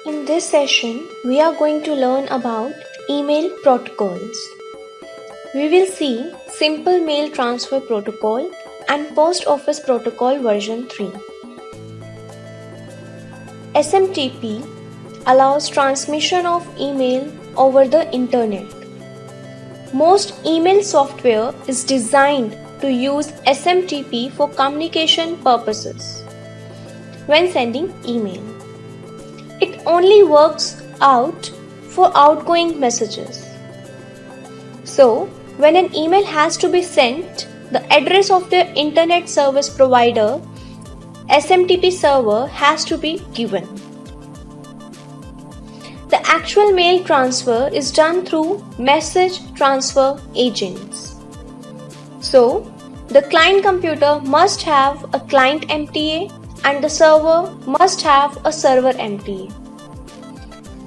In this session, we are going to learn about email protocols. We will see Simple Mail Transfer Protocol and Post Office Protocol version 3. SMTP allows transmission of email over the internet. Most email software is designed to use SMTP for communication purposes when sending email. It only works out for outgoing messages. So, when an email has to be sent, the address of the internet service provider SMTP server has to be given. The actual mail transfer is done through message transfer agents. So, the client computer must have a client MTA and the server must have a server MTA.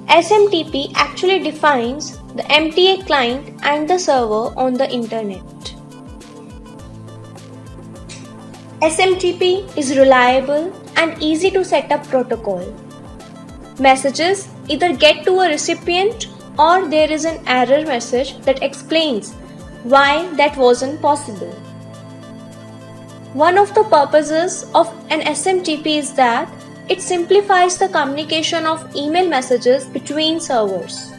SMTP actually defines the MTA client and the server on the internet. SMTP is reliable and easy to set up protocol. Messages either get to a recipient or there is an error message that explains why that wasn't possible. One of the purposes of an SMTP is that it simplifies the communication of email messages between servers.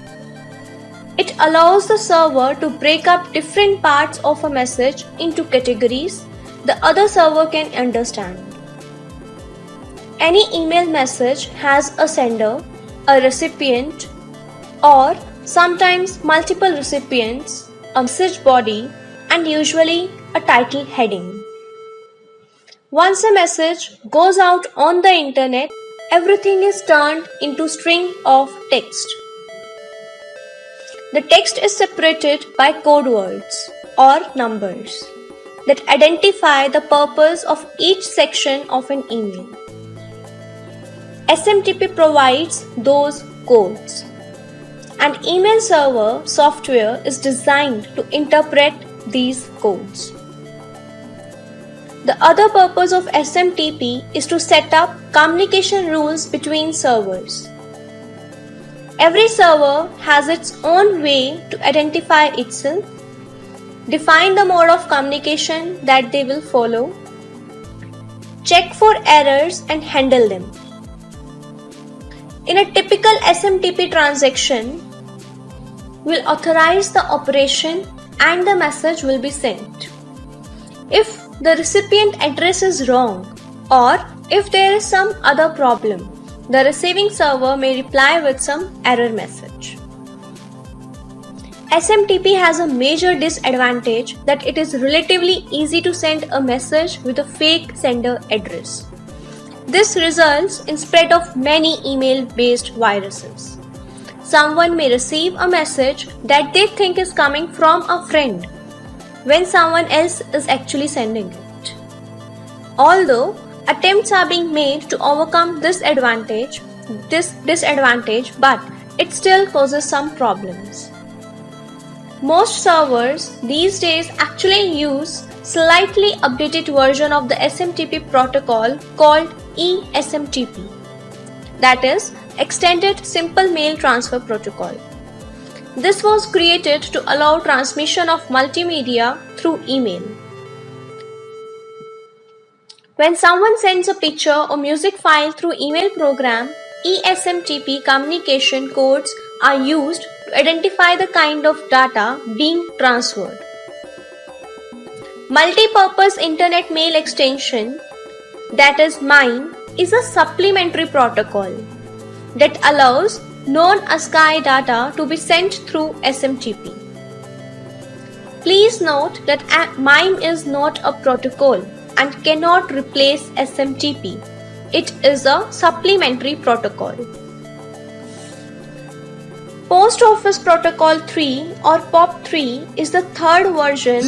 It allows the server to break up different parts of a message into categories the other server can understand. Any email message has a sender, a recipient, or sometimes multiple recipients, a message body, and usually a title heading. Once a message goes out on the internet, everything is turned into string of text. The text is separated by code words or numbers that identify the purpose of each section of an email. SMTP provides those codes. An email server software is designed to interpret these codes. The other purpose of SMTP is to set up communication rules between servers. Every server has its own way to identify itself, define the mode of communication that they will follow, check for errors and handle them. In a typical SMTP transaction, will authorize the operation and the message will be sent. If the recipient address is wrong or if there is some other problem, the receiving server may reply with some error message. SMTP has a major disadvantage that it is relatively easy to send a message with a fake sender address. This results in spread of many email-based viruses. Someone may receive a message that they think is coming from a friend when someone else is actually sending it. Although attempts are being made to overcome this disadvantage, but it still causes some problems. Most servers these days actually use slightly updated version of the SMTP protocol called eSMTP, that is Extended Simple Mail Transfer Protocol. This was created to allow transmission of multimedia through email. When someone sends a picture or music file through email program, eSMTP communication codes are used to identify the kind of data being transferred. Multipurpose Internet Mail Extension, that is MIME, is a supplementary protocol that allows non-ASCII data to be sent through SMTP. Please note that MIME is not a protocol and cannot replace SMTP. It is a supplementary protocol. Post Office Protocol 3 or POP3 is the third version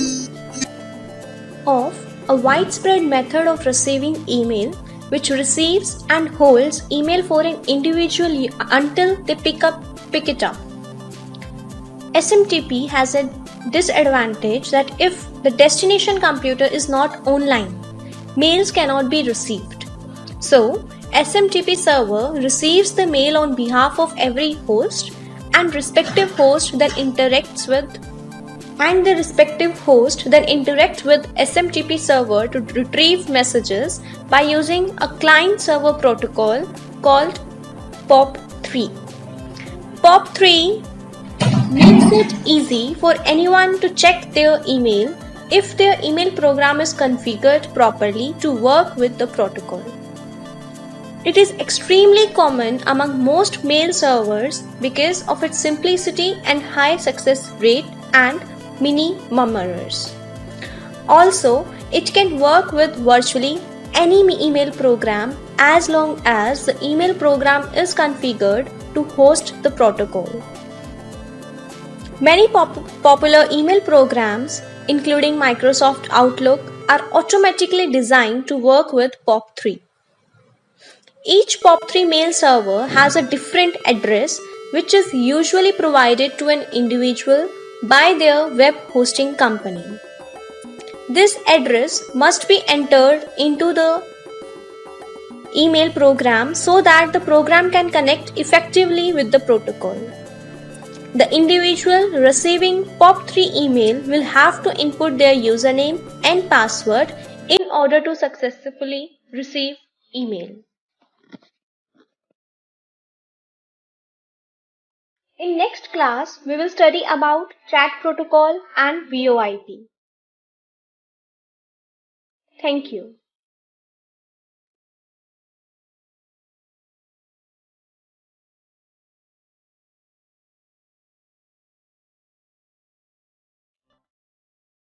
of a widespread method of receiving email which receives and holds email for an individual until they pick it up. SMTP has a disadvantage that if the destination computer is not online, mails cannot be received. So, SMTP server receives the mail on behalf of every host, and the respective host then interacts with SMTP server to retrieve messages by using a client-server protocol called POP3. POP3 makes it easy for anyone to check their email if their email program is configured properly to work with the protocol. It is extremely common among most mail servers because of its simplicity and high success rate and minimum errors. Also, it can work with virtually any email program as long as the email program is configured to host the protocol. Many popular email programs, including Microsoft Outlook, are automatically designed to work with POP3. Each POP3 mail server has a different address which is usually provided to an individual by their web hosting company. This address must be entered into the email program so that the program can connect effectively with the protocol. The individual receiving POP3 email will have to input their username and password in order to successfully receive email. In next class, we will study about chat protocol and VoIP. Thank you.